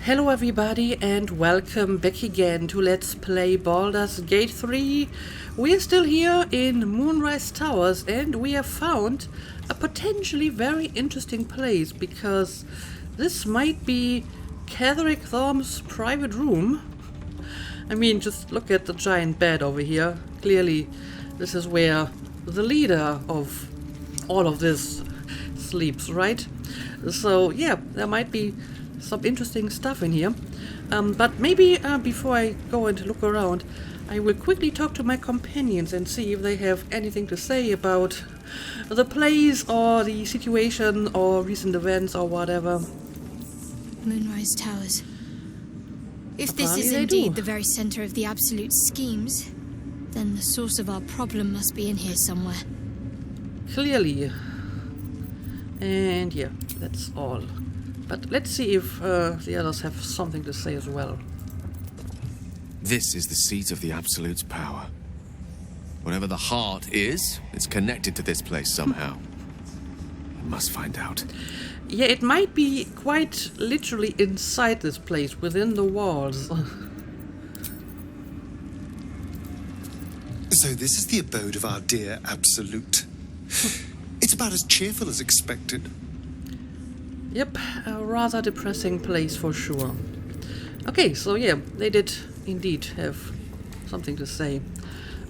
Hello everybody and welcome back again to Let's Play Baldur's Gate 3. We're still here in Moonrise Towers and we have found a potentially very interesting place because this might be Catherick Thorm's private room. I mean, just look at the giant bed over here. Clearly this is where the leader of all of this sleeps, right? So yeah, there might be some interesting stuff in here. But maybe before I go and look around, I will quickly talk to my companions and see if they have anything to say about the place or the situation or recent events or whatever. Moonrise Towers. If this Apparently is they indeed do. the very center of the Absolute schemes, then the source of our problem must be in here somewhere. Clearly. And yeah, that's all. But let's see if the others have something to say as well. This is the seat of the Absolute's power. Whatever the heart is, it's connected to this place somehow. I must find out. Yeah, it might be quite literally inside this place, within the walls. So this is the abode of our dear Absolute. It's about as cheerful as expected. Yep, a rather depressing place for sure. Okay, so yeah, they did indeed have something to say.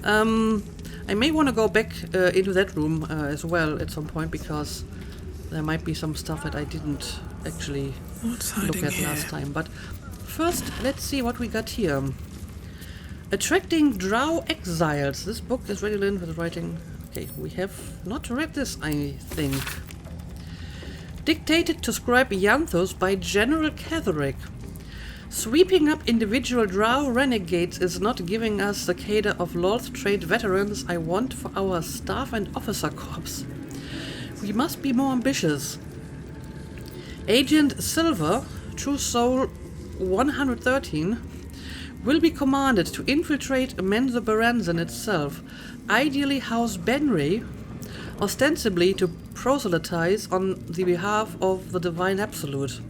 I may want to go back into that room as well at some point because there might be some stuff that I didn't actually look at last time. But first, let's see what we got here. Attracting Drow Exiles. This book is redolent with writing. Okay, we have not read this, I think. Dictated to Scribe Ianthos by General Catherick. Sweeping up individual Drow renegades is not giving us the cadre of Lord's Trade veterans I want for our staff and officer corps. We must be more ambitious. Agent Silver, True Soul 113, will be commanded to infiltrate Menzo Baranzan itself, ideally House Benray, ostensibly to proselytize on the behalf of the Divine Absolute.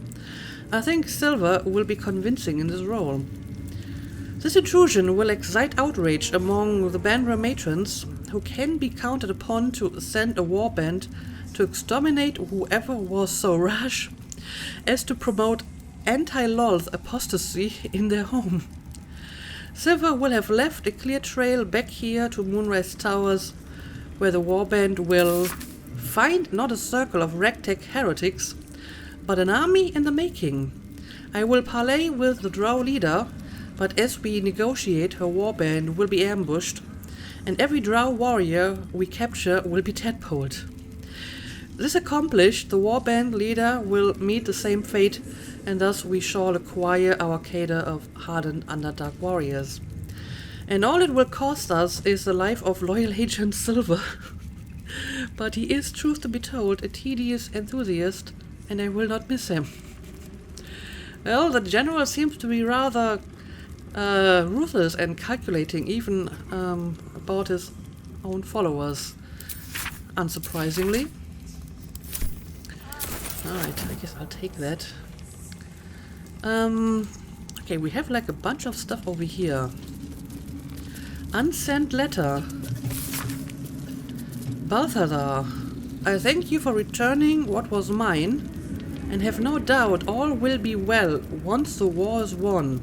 I think Silver will be convincing in this role. This intrusion will excite outrage among the Banra matrons, who can be counted upon to send a warband to exterminate whoever was so rash as to promote anti-Lolth apostasy in their home. Silver will have left a clear trail back here to Moonrise Towers, where the warband will find not a circle of ragtag heretics, but an army in the making. I will parley with the Drow leader, but as we negotiate, her warband will be ambushed, and every Drow warrior we capture will be tadpoled. This accomplished, the warband leader will meet the same fate, and thus we shall acquire our cadre of hardened Underdark warriors. And all it will cost us is the life of loyal Agent Silver. But he is, truth to be told, a tedious enthusiast, and I will not miss him. Well, the general seems to be rather ruthless and calculating, even about his own followers, unsurprisingly. Alright, I guess I'll take that. Okay, we have like a bunch of stuff over here. Unsent letter. Balthazar, I thank you for returning what was mine, and have no doubt all will be well once the war is won.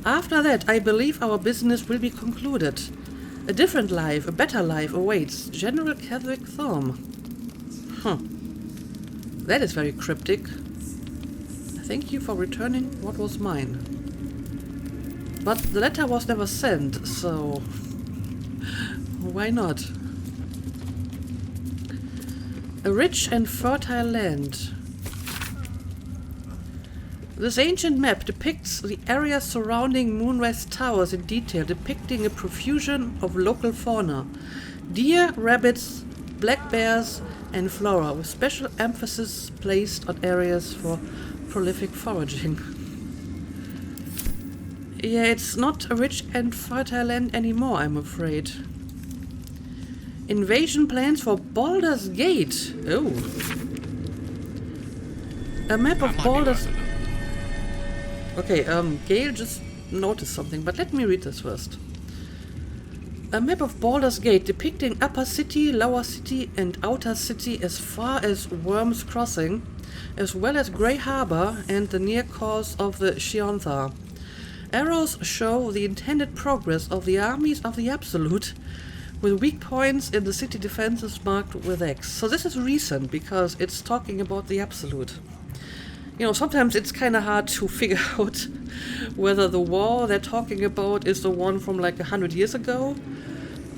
After that, I believe our business will be concluded. A different life, a better life awaits General Catherick Thorm. That is very cryptic. Thank you for returning what was mine. But the letter was never sent, so why not? A rich and fertile land. This ancient map depicts the area surrounding Moonrise Towers in detail, depicting a profusion of local fauna. Deer, rabbits, black bears, and flora, with special emphasis placed on areas for prolific foraging. Yeah, it's not a rich and fertile land anymore, I'm afraid. Invasion plans for Baldur's Gate. Oh. A map of Baldur's... Okay, Gale just noticed something, but let me read this first. A map of Baldur's Gate depicting Upper City, Lower City, and Outer City as far as Worm's Crossing, as well as Grey Harbor and the near course of the Shiontha. Arrows show the intended progress of the armies of the Absolute, with weak points in the city defenses marked with X. So this is recent, because it's talking about the Absolute. You know, sometimes it's kind of hard to figure out whether the war they're talking about is the one from like 100 years ago,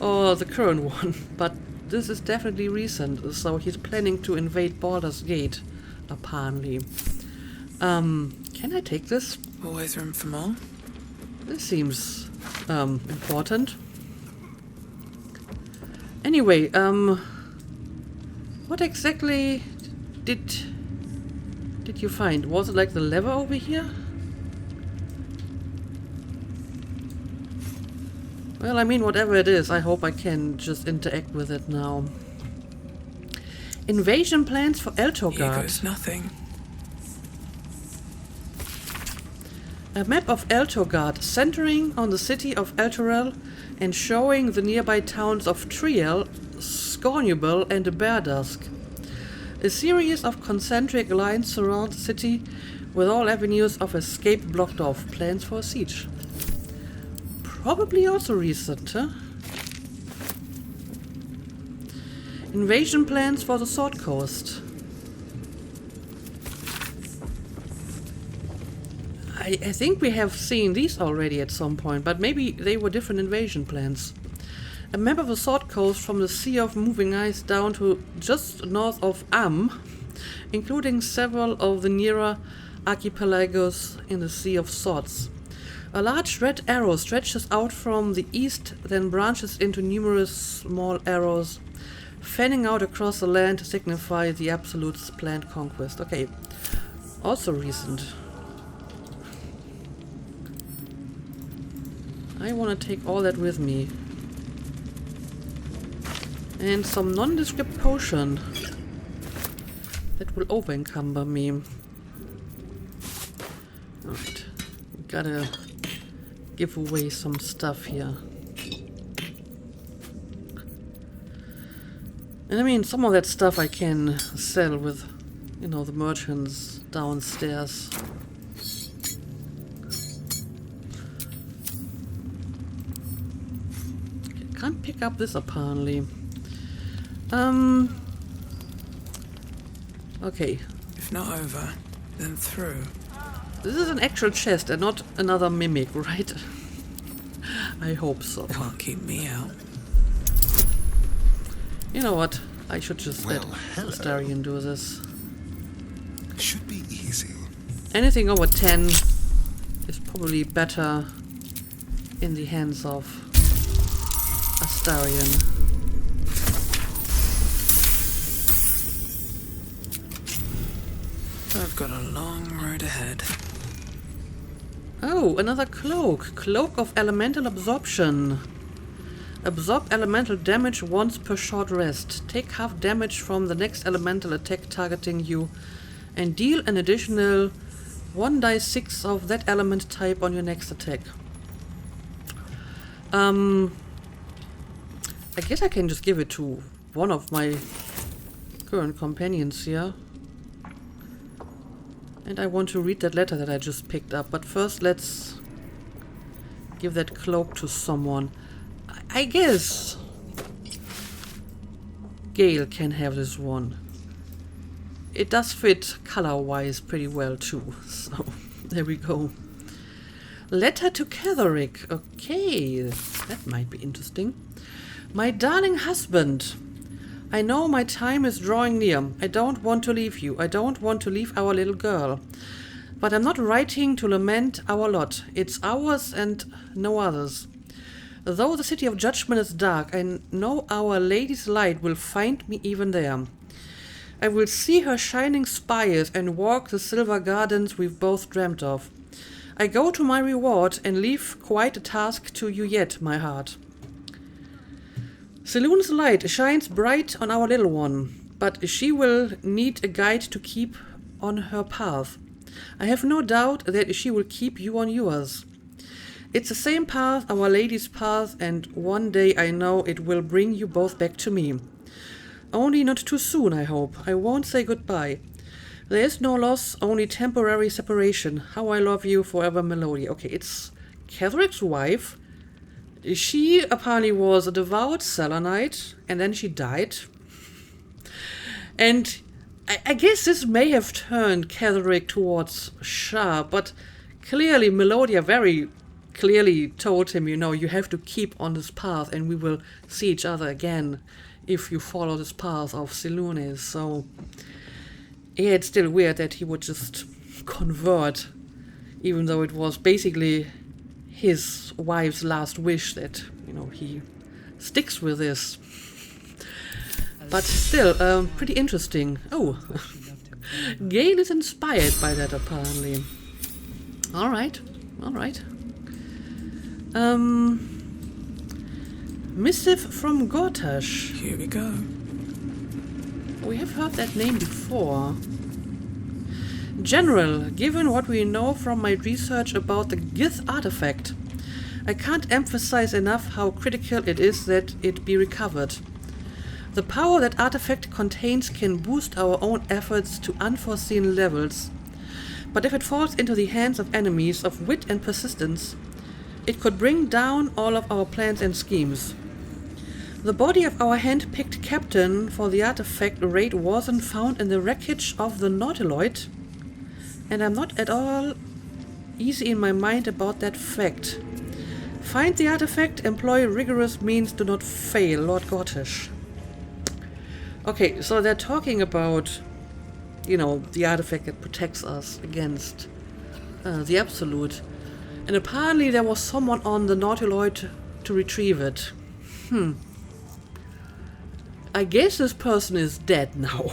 or the current one. But this is definitely recent, so he's planning to invade Baldur's Gate, apparently. Can I take this? Always room for more? This seems important. Anyway, what exactly did you find? Was it like the lever over here? Well, I mean, whatever it is, I hope I can just interact with it now. Invasion plans for Here Eltorgard. goes nothing. A map of Eltorgard centering on the city of Elturel and showing the nearby towns of Triel, Scornubel, and Beardusk. A series of concentric lines surround the city, with all avenues of escape blocked off. Plans for a siege. Probably also recent, huh? Invasion plans for the Sword Coast. I think we have seen these already at some point, but maybe they were different invasion plans. A map of the Sword Coast from the Sea of Moving Ice down to just north of Am, including several of the nearer archipelagos in the Sea of Swords. A large red arrow stretches out from the east, then branches into numerous small arrows, fanning out across the land to signify the Absolute's planned conquest. Okay, also recent. I want to take all that with me. And some nondescript potion that will over-encumber me. Alright, gotta give away some stuff here. And I mean, some of that stuff I can sell with, you know, the merchants downstairs. Can't pick up this apparently. Okay. If not over, then through. This is an actual chest and not another mimic, right? I hope so. Can't keep me out. You know what? I should just let Well, hello. Astarion do this. Should be easy. Anything over 10 is probably better in the hands of Astarion. I've got a long road ahead. Oh, another cloak. Cloak of Elemental Absorption. Absorb elemental damage once per short rest. Take half damage from the next elemental attack targeting you, and deal an additional 1d6 of that element type on your next attack. I guess I can just give it to one of my current companions here. And I want to read that letter that I just picked up, but first let's give that cloak to someone. I guess Gale can have this one. It does fit color-wise pretty well too, so there we go. Letter to Catherick. Okay, that might be interesting. My darling husband, I know my time is drawing near. I don't want to leave you. I don't want to leave our little girl. But I'm not writing to lament our lot. It's ours and no others. Though the city of judgment is dark, I know Our Lady's light will find me even there. I will see her shining spires and walk the silver gardens we've both dreamt of. I go to my reward and leave quite a task to you yet, my heart. Saloon's light shines bright on our little one, but she will need a guide to keep on her path. I have no doubt that she will keep you on yours. It's the same path, Our Lady's path, and one day I know it will bring you both back to me. Only not too soon, I hope. I won't say goodbye. There is no loss, only temporary separation. How I love you forever, Melodia. Okay, it's Ketheric's wife. She apparently was a devout Selenite, and then she died. And I guess this may have turned Ketheric towards Shah, but clearly Melodia very clearly told him, you know, you have to keep on this path and we will see each other again if you follow this path of Silunes. So yeah, it's still weird that he would just convert, even though it was basically his wife's last wish that, you know, he sticks with this. But still, pretty interesting. Oh, Gale is inspired by that, apparently. Alright, alright. Missive from Gortash. Here we go. We have heard that name before. General, given what we know from my research about the Gith artifact, I can't emphasize enough how critical it is that it be recovered. The power that artifact contains can boost our own efforts to unforeseen levels, but if it falls into the hands of enemies of wit and persistence, it could bring down all of our plans and schemes. The body of our hand-picked captain for the artifact raid wasn't found in the wreckage of the Nautiloid, and I'm not at all easy in my mind about that fact. Find the artifact, employ rigorous means, do not fail, Lord Gortash. Okay, so they're talking about, you know, the artifact that protects us against the Absolute. And apparently there was someone on the Nautiloid to retrieve it. I guess this person is dead now.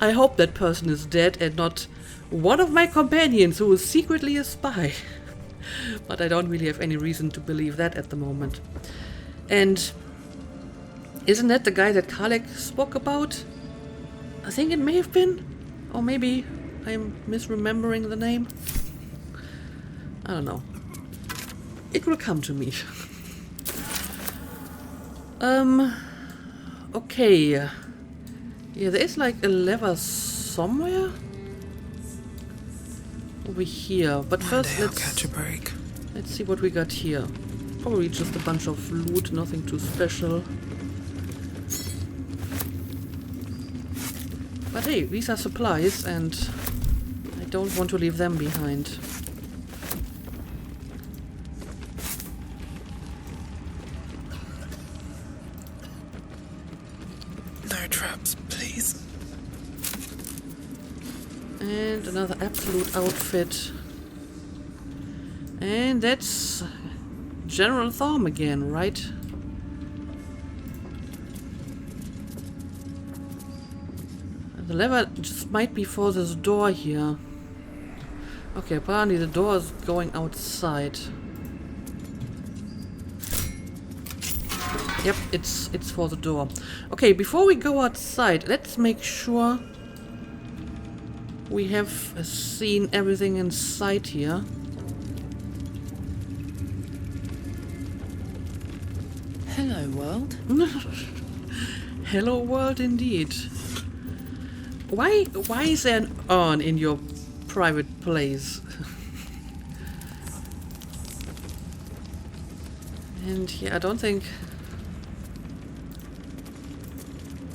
I hope that person is dead and not one of my companions who is secretly a spy. But I don't really have any reason to believe that at the moment. And isn't that the guy that Karlek spoke about? I think it may have been. Or maybe I'm misremembering the name. I don't know. It will come to me. Okay. Yeah, there is like a lever somewhere over here. But first, I'll catch a break. Let's see what we got here. Probably just a bunch of loot, nothing too special. But hey, these are supplies, and I don't want to leave them behind. No traps, please. And another absolute outfit. And that's General Thorm again, right? The lever just might be for this door here. Okay, apparently the door is going outside. Yep, it's for the door. Okay, before we go outside, let's make sure we have seen everything inside here. Hello, world. Hello world indeed. Why is there an urn in your private place? And yeah, I don't think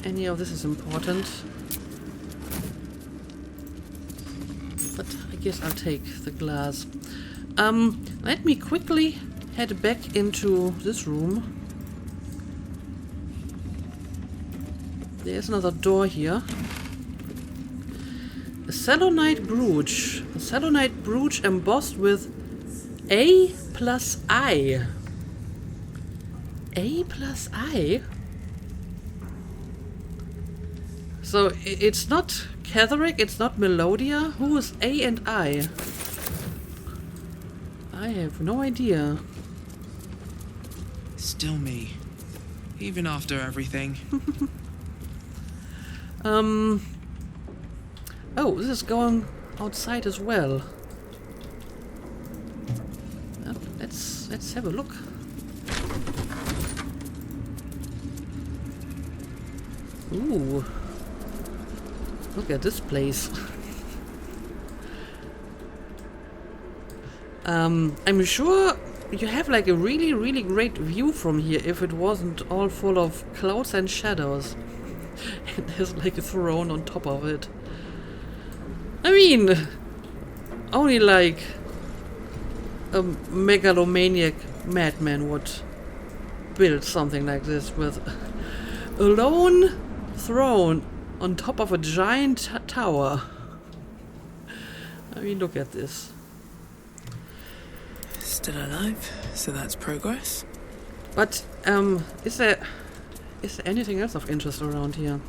any of this is important. But I guess I'll take the glass. Let me quickly head back into this room. There's another door here. A Selonite brooch. A Selonite brooch embossed with A plus I. A plus I? So it's not Ketheric, it's not Melodia. Who is A and I? I have no idea. Still me. Even after everything. Oh, this is going outside as well. Let's have a look. Ooh. Look at this place. I'm sure you have like a really, really great view from here if it wasn't all full of clouds and shadows. And there's like a throne on top of it. I mean, only like a megalomaniac madman would build something like this with a lone throne on top of a giant tower. I mean, look at this. Still alive, so that's progress. But is there anything else of interest around here?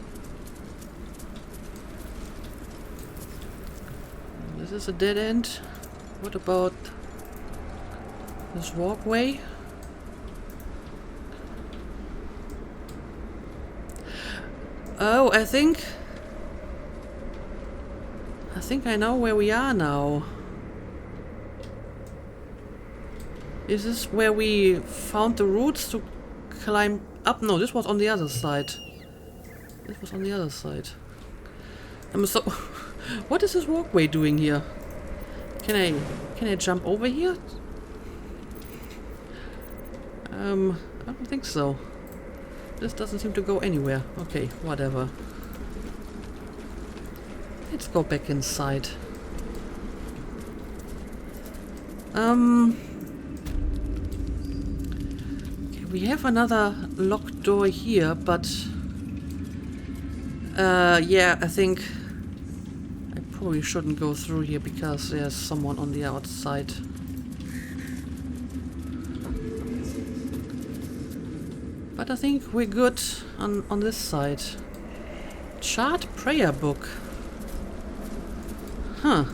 This is a dead end. What about this walkway? Oh, I think I know where we are now. Is this where we found the roots to climb up? No, this was on the other side. This was on the other side. So, what is this walkway doing here? Can I jump over here? I don't think so. This doesn't seem to go anywhere. Okay, whatever. Let's go back inside. Okay, we have another locked door here, but yeah, I think I probably shouldn't go through here because there's someone on the outside. But I think we're good on this side. Chart prayer book. Huh.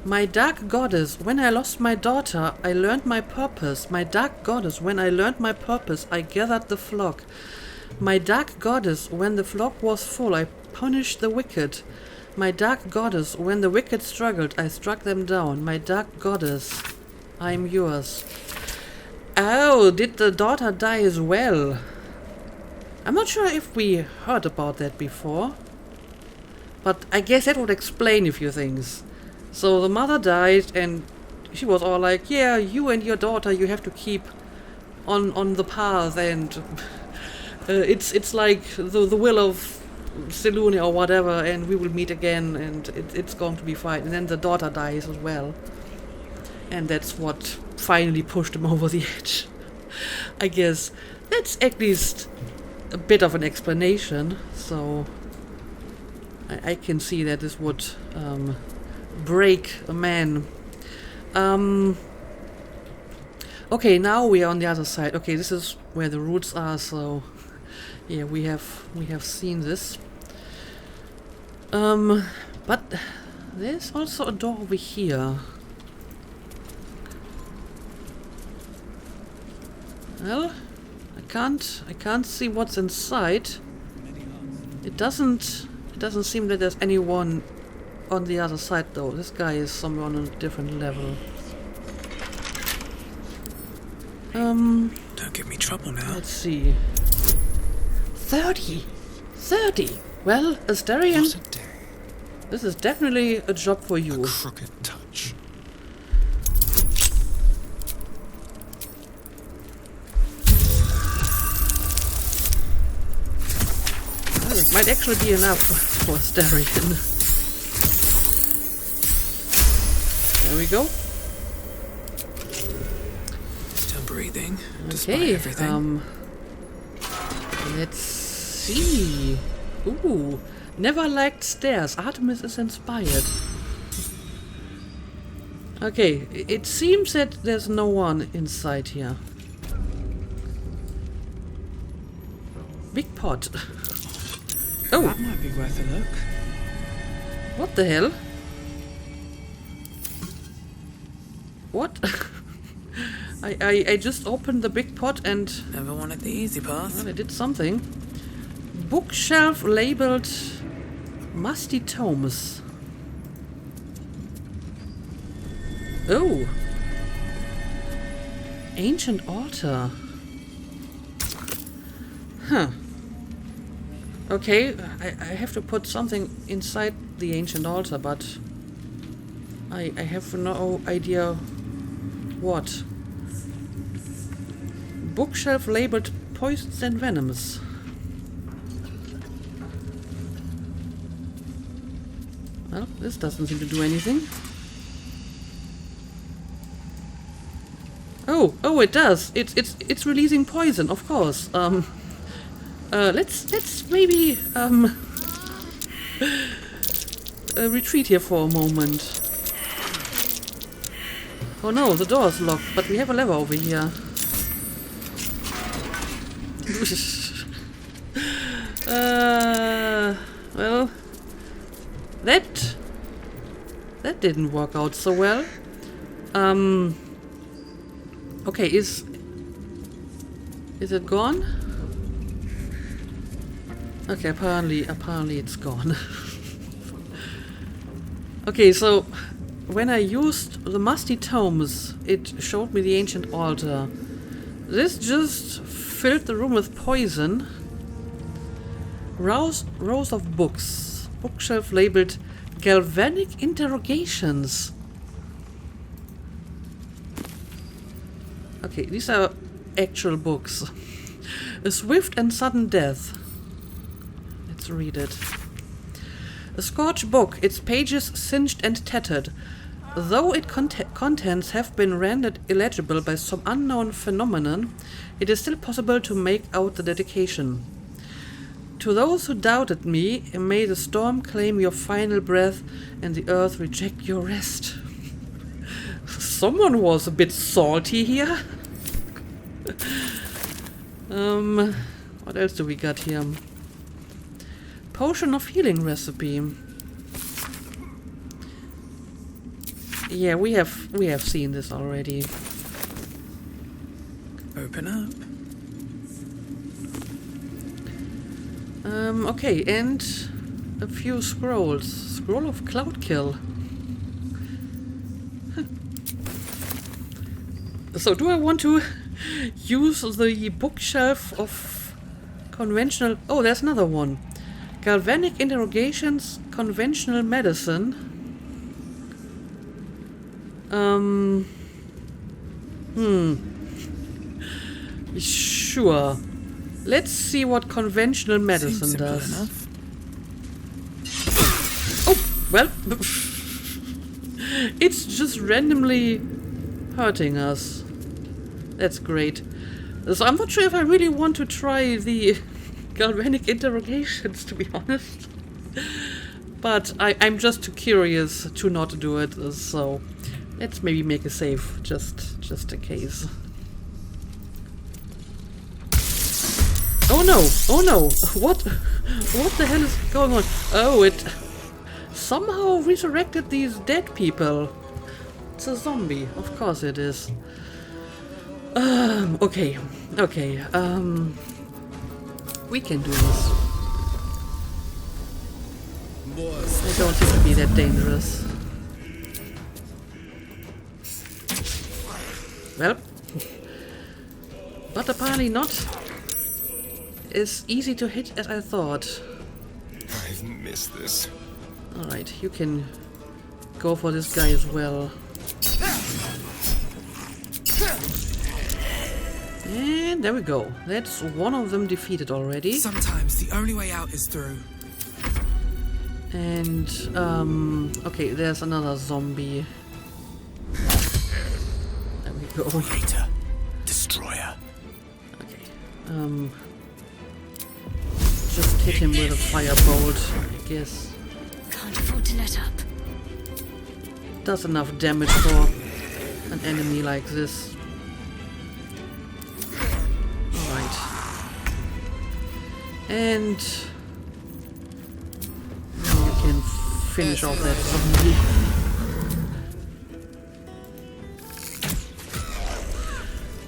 My dark goddess, when I lost my daughter, I learned my purpose. My dark goddess, when I learned my purpose, I gathered the flock. My dark goddess, when the flock was full, I punished the wicked. My dark goddess, when the wicked struggled, I struck them down. My dark goddess, I am yours. Oh, did the daughter die as well? I'm not sure if we heard about that before. But I guess that would explain a few things. So the mother died and she was all like, yeah, you and your daughter, you have to keep on the path, and it's like the will of Selune or whatever, and we will meet again, and it's going to be fine. And then the daughter dies as well. And that's what finally pushed him over the edge. I guess that's at least a bit of an explanation, so I can see that this would break a man. Okay, now we are on the other side. Okay, this is where the roots are, so yeah, we have seen this. But there's also a door over here. Well, I can't see what's inside. It doesn't seem that there's anyone on the other side though. This guy is somewhere on a different level. Don't give me trouble now. Let's see. 30! Well, Asterion, What a day. this is definitely a job for you. A crooked touch. Well, this might actually be enough for Asterion. There we go. Still breathing, despite Okay, everything. let's see. Ooh, never liked stairs. Artemis is inspired. Okay, it seems that there's no one inside here. Big pot. Oh, That might be worth a look. what the hell? What? I just opened the big pot and Never wanted the easy path. well, I did something. Bookshelf labeled Musty tomes. Oh. Ancient altar. Huh. Okay, I have to put something inside the ancient altar, but I have no idea what. Bookshelf labeled poisons and venoms. Well, this doesn't seem to do anything. Oh, it does. It's releasing poison, of course. Let's maybe retreat here for a moment. Oh no, the door's locked, but we have a lever over here. Well, that didn't work out so well. Okay, is it gone? Okay, apparently it's gone. Okay, so when I used the musty tomes, it showed me the ancient altar. This just filled the room with poison. Rows of books. Bookshelf labeled galvanic interrogations. Okay, these are actual books. A swift and sudden death. Let's read it. A scorched book, its pages singed and tattered. Though its contents have been rendered illegible by some unknown phenomenon, it is still possible to make out the dedication. To those who doubted me, may the storm claim your final breath and the earth reject your rest. Someone was a bit salty here. What else do we got here? Potion of healing recipe. Yeah, we have seen this already. Open up. Okay, and a few scrolls. Scroll of Cloudkill. Huh. So do I want to use the bookshelf of conventional... Oh, there's another one. Galvanic interrogations, conventional medicine. Sure. Let's see what conventional medicine does. Enough. Oh, well. It's just randomly hurting us. That's great. So I'm not sure if I really want to try the galvanic interrogations, to be honest. But I'm just too curious to not do it, so let's maybe make a save, just in case. Oh no! Oh no! What the hell is going on? Oh, it somehow resurrected these dead people. It's a zombie, of course it is. Okay. We can do this. They don't seem to be that dangerous. Well, but apparently not as easy to hit as I thought. I've missed this. Alright, you can go for this guy as well. And there we go. That's one of them defeated already. Sometimes the only way out is through. And, okay, there's another zombie. There we go. Creator. Destroyer. Okay, just hit him with a firebolt, I guess. Can't afford to let up. Does enough damage for an enemy like this. Alright. And now we can finish off that zombie.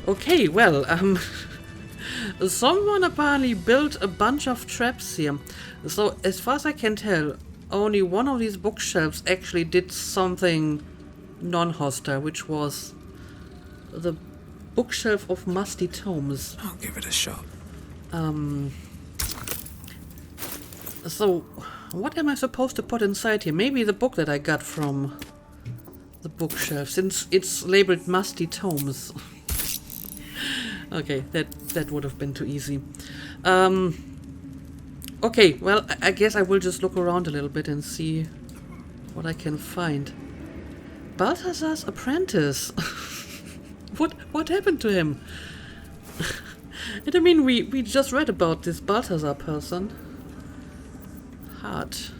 Okay, well, someone apparently built a bunch of traps here. So, as far as I can tell, only one of these bookshelves actually did something non-hostile, which was the bookshelf of musty tomes. I'll give it a shot. So, what am I supposed to put inside here? Maybe the book that I got from the bookshelf, since it's labeled musty tomes. Okay, that would have been too easy. Okay, well, I guess I will just look around a little bit and see what I can find. Balthazar's apprentice. What happened to him? And I mean, we just read about this Balthazar person. Heart.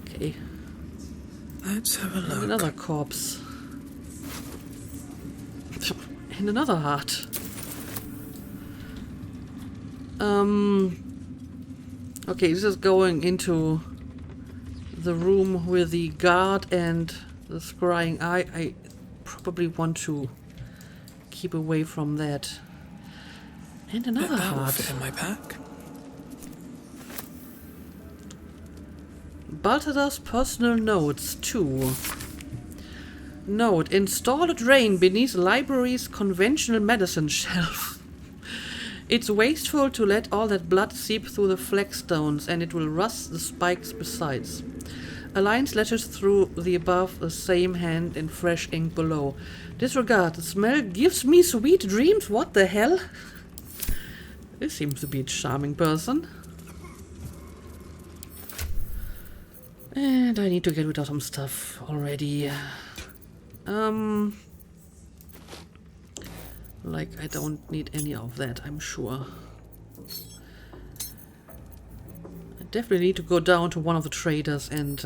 Okay. Let's have a look. Another corpse. And another heart. Okay, this is going into the room with the guard and the scrying eye. I probably want to keep away from that. And another That will heart. fit in my pack. Balthazar's personal notes, 2. Note, install a drain beneath library's conventional medicine shelf. It's wasteful to let all that blood seep through the flagstones, and it will rust the spikes besides. Align letters through the above the same hand in fresh ink below. Disregard, the smell gives me sweet dreams. What the hell? This seems to be a charming person. And I need to get rid of some stuff already. Like, I don't need any of that, I'm sure. I definitely need to go down to one of the traders and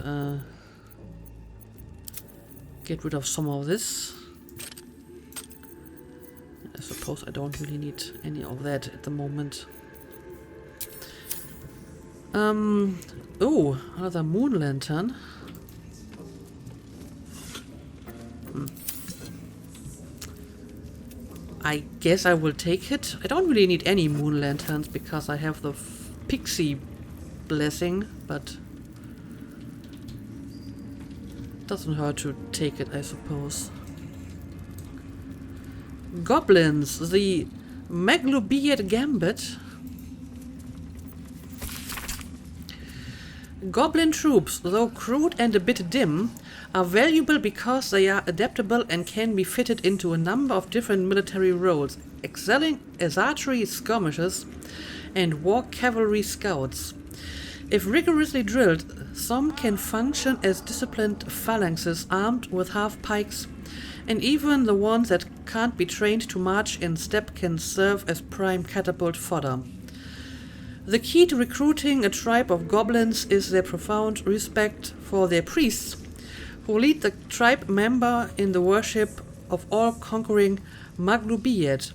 get rid of some of this. I suppose I don't really need any of that at the moment. Oh, another moon lantern. I guess I will take it. I don't really need any moon lanterns because I have the pixie blessing, but doesn't hurt to take it, I suppose. Goblins, the Maglobiet Gambit. Goblin troops, though crude and a bit dim, are valuable because they are adaptable and can be fitted into a number of different military roles, excelling as archery skirmishers and war cavalry scouts. If rigorously drilled, some can function as disciplined phalanxes armed with half-pikes, and even the ones that can't be trained to march in step can serve as prime catapult fodder. The key to recruiting a tribe of goblins is their profound respect for their priests, who lead the tribe member in the worship of all-conquering Maglubiet.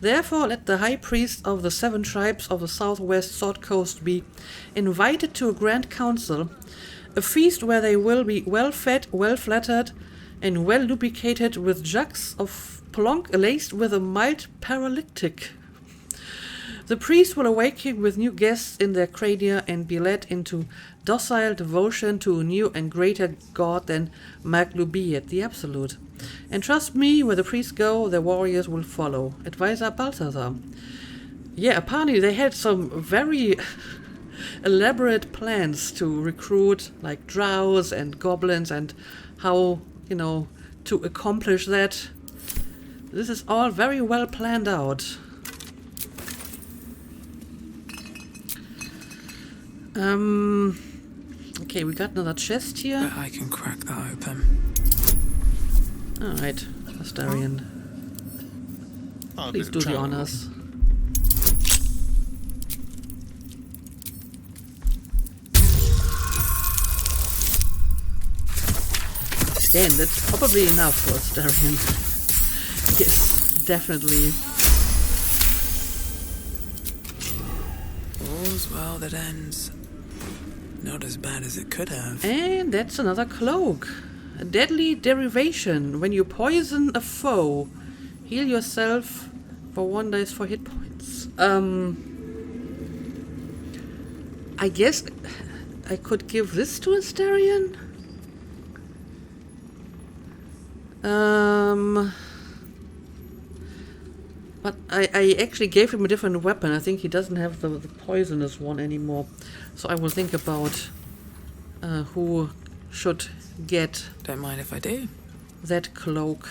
Therefore, let the high priest of the 7 tribes of the southwest Sword Coast be invited to a grand council, a feast where they will be well-fed, well-flattered, and well-lubricated with jugs of plonk laced with a mild paralytic. The priest will awaken with new guests in their crania and be led into docile devotion to a new and greater god than Maglubiet, the Absolute. And trust me, where the priests go, their warriors will follow. Advisor Balthazar. Yeah, apparently they had some very elaborate plans to recruit like drows and goblins and how, to accomplish that. This is all very well planned out. Okay, we got another chest here. But I can crack that open. Alright, Astarion. Please do the honors. Again, that's probably enough for Astarion. Yes, definitely. All's well that ends. Not as bad as it could have. And that's another cloak. A deadly derivation. When you poison a foe, heal yourself for 1 dice for hit points. I guess I could give this to Astarion. But I actually gave him a different weapon. I think he doesn't have the poisonous one anymore. So I will think about who should get Don't mind if I do. that cloak.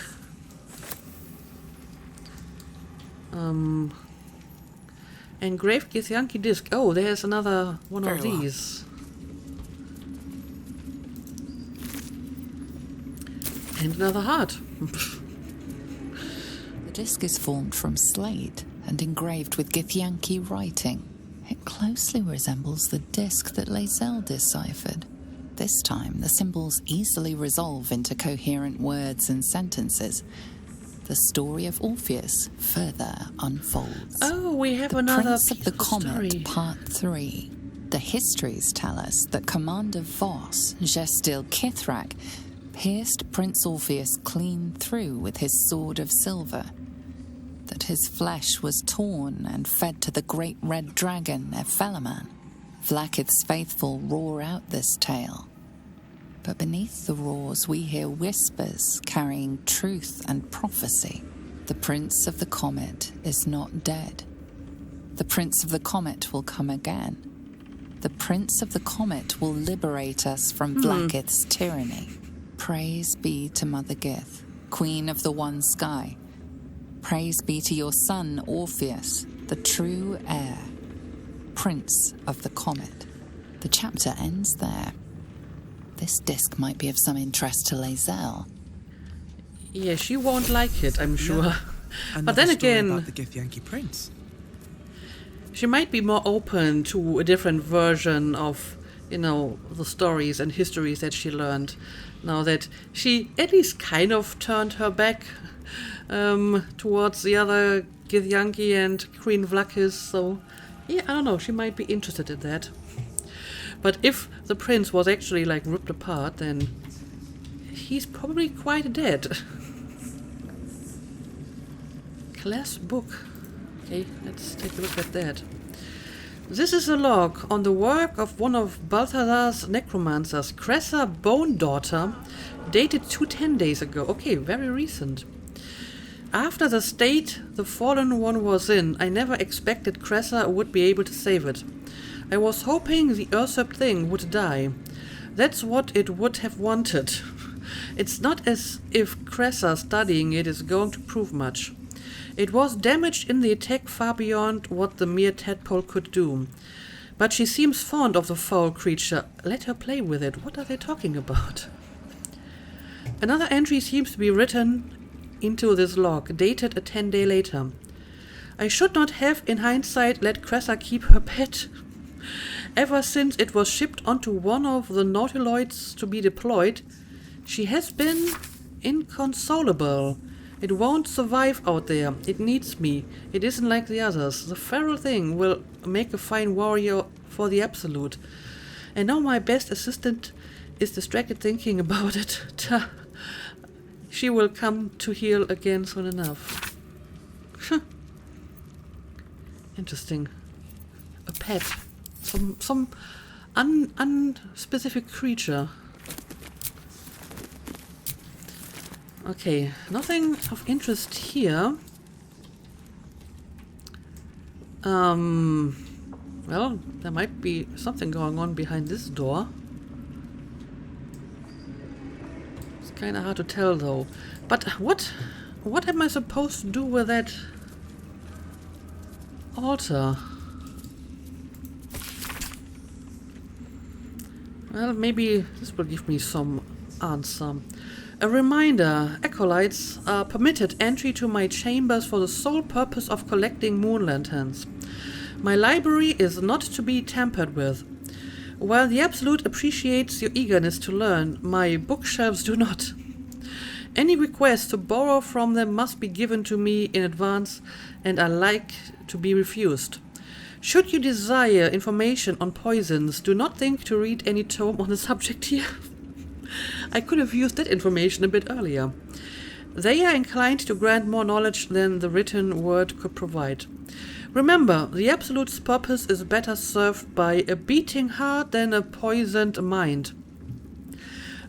Engraved Githyanki disc. Oh, there's another one Very of well. these. And another heart. The disc is formed from slate and engraved with Githyanki writing. It closely resembles the disc that Lae'zel deciphered. This time, the symbols easily resolve into coherent words and sentences. The story of Orpheus further unfolds. Oh, we have The another Prince of piece the of Comet, story. Part 3. The histories tell us that Commander Voss, Gestil Kithrak, pierced Prince Orpheus clean through with his sword of silver, that his flesh was torn and fed to the great red dragon, Ephelaman. Vlaakith's faithful roar out this tale. But beneath the roars we hear whispers carrying truth and prophecy. The Prince of the Comet is not dead. The Prince of the Comet will come again. The Prince of the Comet will liberate us from Vlaakith's tyranny. Praise be to Mother Gith, Queen of the One Sky. Praise be to your son, Orpheus, the true heir, Prince of the Comet. The chapter ends there. This disc might be of some interest to Lae'zel. Yeah, she won't like it, I'm sure. But Another then story again, about the Githyanki prince. she might be more open to a different version of, you know, the stories and histories that she learned. Now that she at least kind of turned her back towards the other Githyanki and Queen Vlaakith, so yeah, I don't know, she might be interested in that. But if the prince was actually like ripped apart, then he's probably quite dead. Class book. Okay, let's take a look at that. This is a log on the work of one of Balthazar's necromancers, Cressa Bone Daughter, dated 210 days ago. Okay, very recent. After the state the fallen one was in, I never expected Cressa would be able to save it. I was hoping the usurped thing would die. That's what it would have wanted. It's not as if Cressa studying it is going to prove much. It was damaged in the attack far beyond what the mere tadpole could do. But she seems fond of the foul creature. Let her play with it. What are they talking about? Another entry seems to be written into this log, dated a 10-day later. I should not have, in hindsight, let Cressa keep her pet. Ever since it was shipped onto one of the nautiloids to be deployed, she has been inconsolable. It won't survive out there. It needs me. It isn't like the others. The feral thing will make a fine warrior for the Absolute. And now my best assistant is distracted thinking about it. She will come to heal again soon enough. Interesting. A pet. Some unspecific creature. Okay, nothing of interest here. Well, there might be something going on behind this door. It's kind of hard to tell though. But what am I supposed to do with that altar? Well, maybe this will give me some answer. A reminder, acolytes are permitted entry to my chambers for the sole purpose of collecting moon lanterns. My library is not to be tampered with. While the Absolute appreciates your eagerness to learn, my bookshelves do not. Any request to borrow from them must be given to me in advance, and I like to be refused. Should you desire information on poisons, do not think to read any tome on the subject here. I could have used that information a bit earlier. They are inclined to grant more knowledge than the written word could provide. Remember, the Absolute's purpose is better served by a beating heart than a poisoned mind.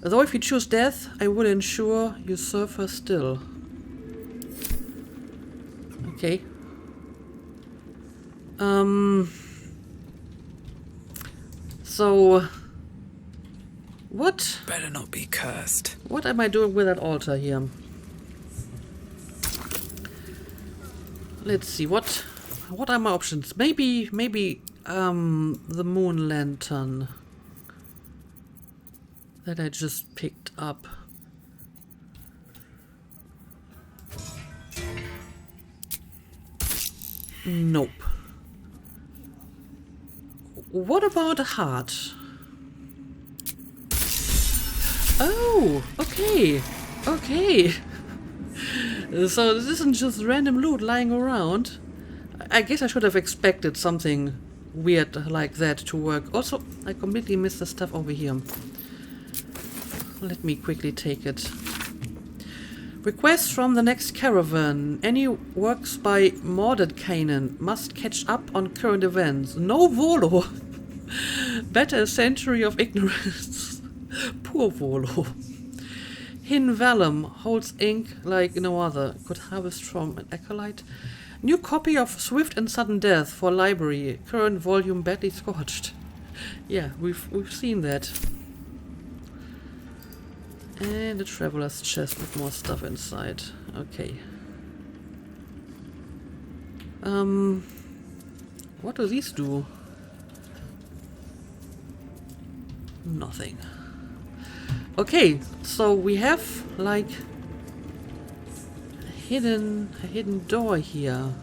Though if you choose death, I will ensure you serve her still. Okay. So... What? Better not be cursed. What am I doing with that altar here? Let's see, what are my options? Maybe the moon lantern that I just picked up. Nope. What about a heart? Oh, okay. Okay. So this isn't just random loot lying around. I guess I should have expected something weird like that to work. Also, I completely missed the stuff over here. Let me quickly take it. Request from the next caravan. Any works by Mordred Canaan must catch up on current events. No Volo. Better a century of ignorance. Poor Volo. Hin Vellum holds ink like no other. Could harvest from an acolyte. New copy of Swift and Sudden Death for library. Current volume badly scorched. Yeah, we've seen that. And a traveler's chest with more stuff inside. Okay. What do these do? Nothing. Okay, so we have like a hidden door here.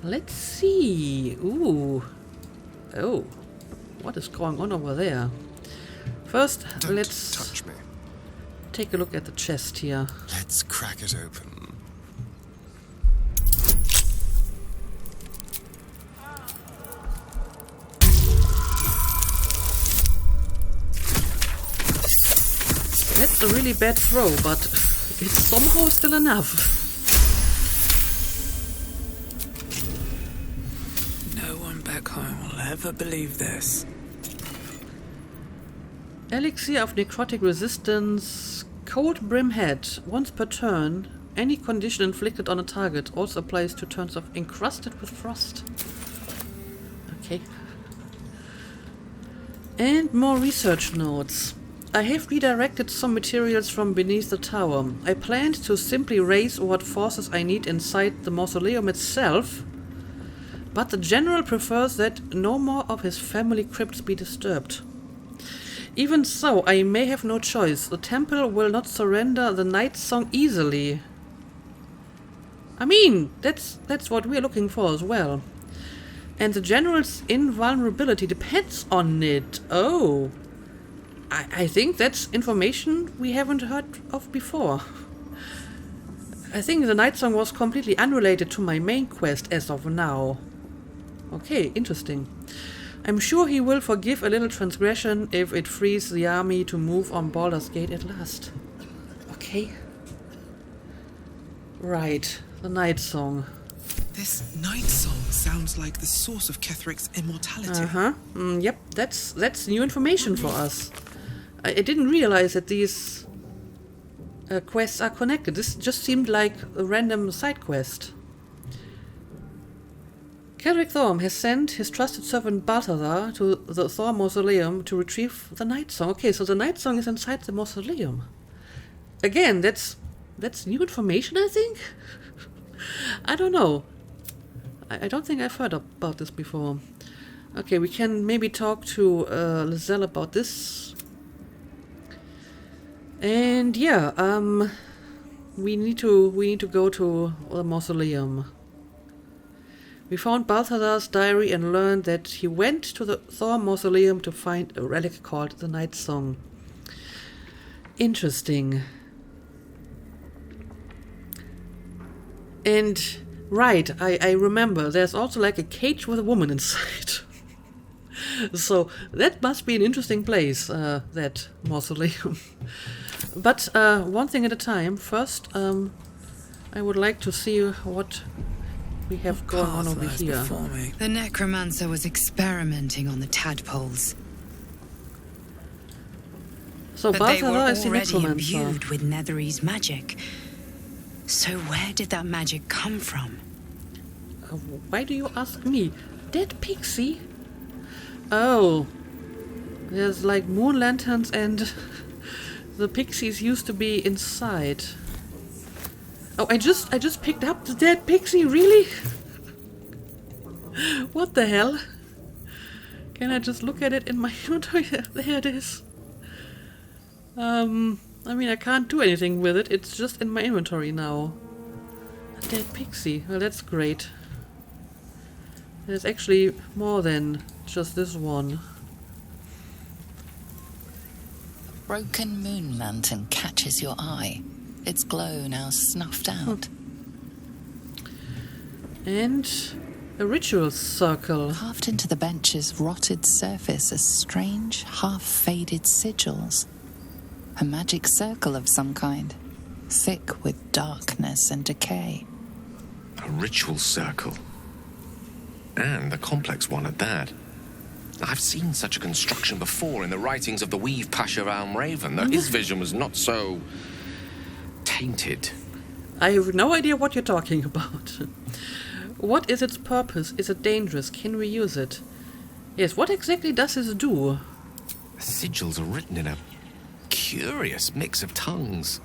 Let's see. Ooh. Oh. What is going on over there? First, let's touch me. Take a look at the chest here. Let's crack it open. That's a really bad throw, but it's somehow still enough. No one back home will ever believe this. Elixir of Necrotic Resistance, Cold Brim Head, once per turn. Any condition inflicted on a target also applies to turns of Encrusted with Frost. Okay. And more research notes. I have redirected some materials from beneath the tower. I planned to simply raise what forces I need inside the mausoleum itself, but the general prefers that no more of his family crypts be disturbed. Even so, I may have no choice. The temple will not surrender the Night Song easily. I mean, that's what we're looking for as well. And the general's invulnerability depends on it. Oh. I think that's information we haven't heard of before. I think the Night Song was completely unrelated to my main quest as of now. Okay, interesting. I'm sure he will forgive a little transgression if it frees the army to move on Baldur's Gate at last. Okay. Right, the Night Song. This Night Song sounds like the source of Kethric's immortality. Yep, that's new information for us. I didn't realize that these quests are connected. This just seemed like a random side quest. Cedric Thorm has sent his trusted servant Balthazar to the Thor Mausoleum to retrieve the Night Song. Okay, so the Night Song is inside the mausoleum. Again, that's new information, I think? I don't know. I don't think I've heard about this before. Okay, we can maybe talk to Lizelle about this. And yeah, we need to go to the mausoleum. We found Balthazar's diary and learned that he went to the Thor Mausoleum to find a relic called the Night Song. Interesting. And right, I remember there's also like a cage with a woman inside. So that must be an interesting place, that mausoleum. But one thing at a time. First, I would like to see what we have going on Path over lies here? before me. The Necromancer was experimenting on the tadpoles. So But they were Baldur is the already Necromancer. imbued with Netherese magic. So where did that magic come from? Why do you ask me? That pixie? Oh. There's like moon lanterns and the pixies used to be inside. Oh, I just picked up the dead pixie, really? What the hell? Can I just look at it in my inventory? There it is. I mean, I can't do anything with it. It's just in my inventory now. A dead pixie. Well, that's great. There's actually more than just this one. A broken moon lantern catches your eye. Its glow now snuffed out. And a ritual circle. Carved into the bench's rotted surface are strange, half-faded sigils. A magic circle of some kind, thick with darkness and decay. A ritual circle. And a complex one at that. I've seen such a construction before in the writings of the Weave Pasha Raven, though his vision was not so tainted. I have no idea what you're talking about. What is its purpose? Is it dangerous? Can we use it? Yes, what exactly does this do? The sigils are written in a curious mix of tongues.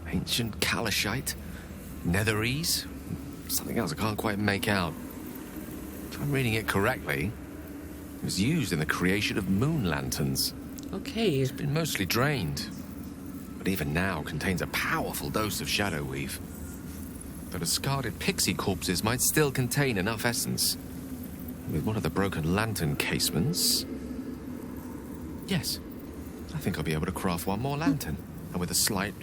Ancient Kalashite, Netherese, something else I can't quite make out. If I'm reading it correctly, it was used in the creation of moon lanterns. Okay. It's been mostly drained, but even now contains a powerful dose of shadow weave. The discarded pixie corpses might still contain enough essence. With one of the broken lantern casements... Yes, I think I'll be able to craft one more lantern. And with a slight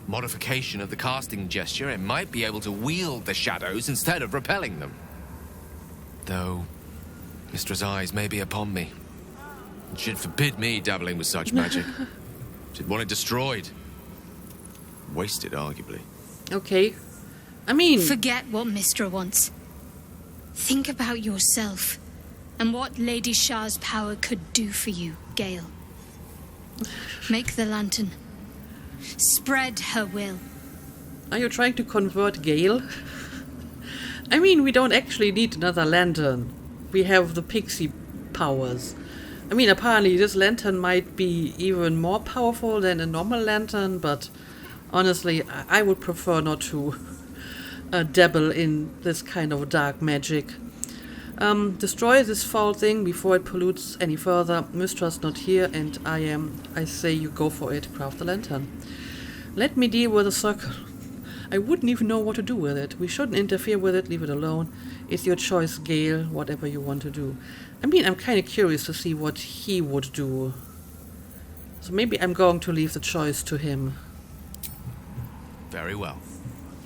modification of the casting gesture, it might be able to wield the shadows instead of repelling them. Though, Mistra's eyes may be upon me. And she'd forbid me dabbling with such magic. She'd want it destroyed. Wasted, arguably. Okay. I mean... Forget what Mistra wants. Think about yourself and what Lady Shah's power could do for you, Gale. Make the lantern. Spread her will. Are you trying to convert Gale? I mean, we don't actually need another lantern. We have the pixie powers. I mean, apparently this lantern might be even more powerful than a normal lantern, but honestly, I would prefer not to dabble in this kind of dark magic. Destroy this foul thing before it pollutes any further. Mistra's not here, and I say you go for it, craft the lantern. Let me deal with the circle. I wouldn't even know what to do with it. We shouldn't interfere with it, leave it alone. It's your choice, Gale, whatever you want to do. I mean, I'm kind of curious to see what he would do. So maybe I'm going to leave the choice to him. Very well.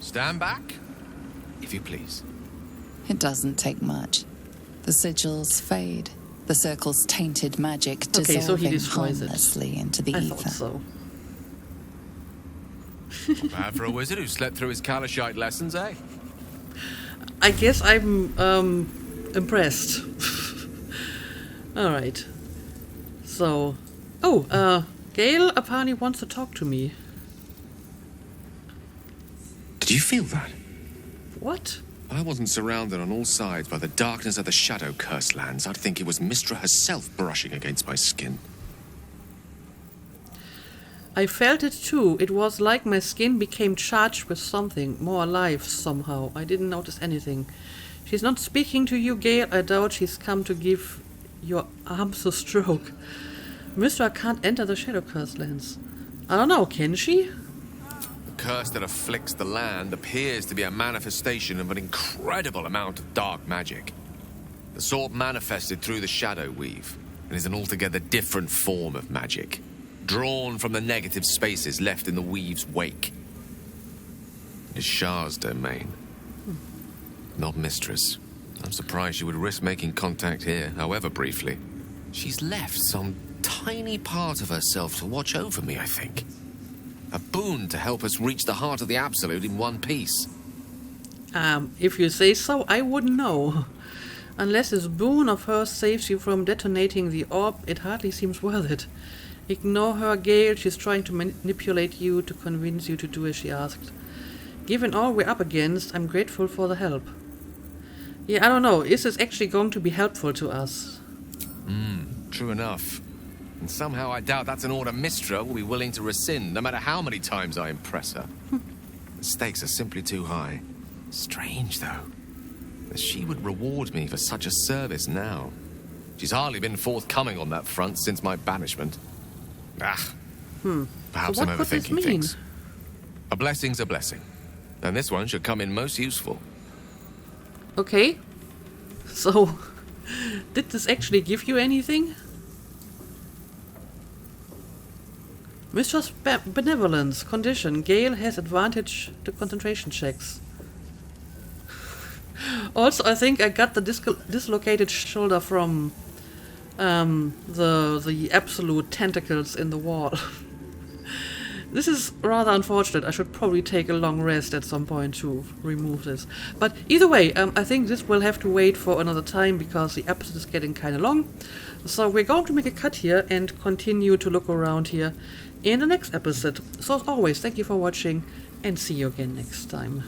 Stand back, if you please. It doesn't take much. The sigils fade, the circle's tainted magic Okay, so he dissolving destroys it. harmlessly into the I ether. thought so. Not bad for a wizard who slept through his Kalashite lessons, eh? I guess I'm impressed. Alright. So... Oh, Gale apparently wants to talk to me. Did you feel that? What? I wasn't surrounded on all sides by the darkness of the Shadow Curse lands. I'd think it was Mistra herself brushing against my skin. I felt it too. It was like my skin became charged with something, more alive somehow. I didn't notice anything. She's not speaking to you, Gale. I doubt she's come to give your arms a stroke. Mistra can't enter the Shadow Curse lands. I don't know, can she? The curse that afflicts the land appears to be a manifestation of an incredible amount of dark magic. The sort manifested through the Shadow Weave, and is an altogether different form of magic, drawn from the negative spaces left in the Weave's wake. It is Shah's domain, not Mistress. I'm surprised she would risk making contact here, however briefly. She's left some tiny part of herself to watch over me, I think. A boon to help us reach the heart of the Absolute in one piece. If you say so, I wouldn't know. Unless this boon of hers saves you from detonating the orb, it hardly seems worth it. Ignore her, Gale. She's trying to manipulate you to convince you to do as she asked. Given all we're up against, I'm grateful for the help. Yeah, I don't know. Is this actually going to be helpful to us? True enough. And somehow I doubt that's an order Mistra will be willing to rescind, no matter how many times I impress her. The stakes are simply too high. Strange, though, that she would reward me for such a service now. She's hardly been forthcoming on that front since my banishment. Perhaps So I'm what could this overthinking mean? things. A blessing's a blessing, and this one should come in most useful. Okay. So, did this actually give you anything? Mistress Benevolence. Condition. Gale has advantage to concentration checks. Also, I think I got the dislocated shoulder from the absolute tentacles in the wall. This is rather unfortunate. I should probably take a long rest at some point to remove this. But either way, I think this will have to wait for another time because the episode is getting kind of long. So we're going to make a cut here and continue to look around here in the next episode. So as always, thank you for watching and see you again next time.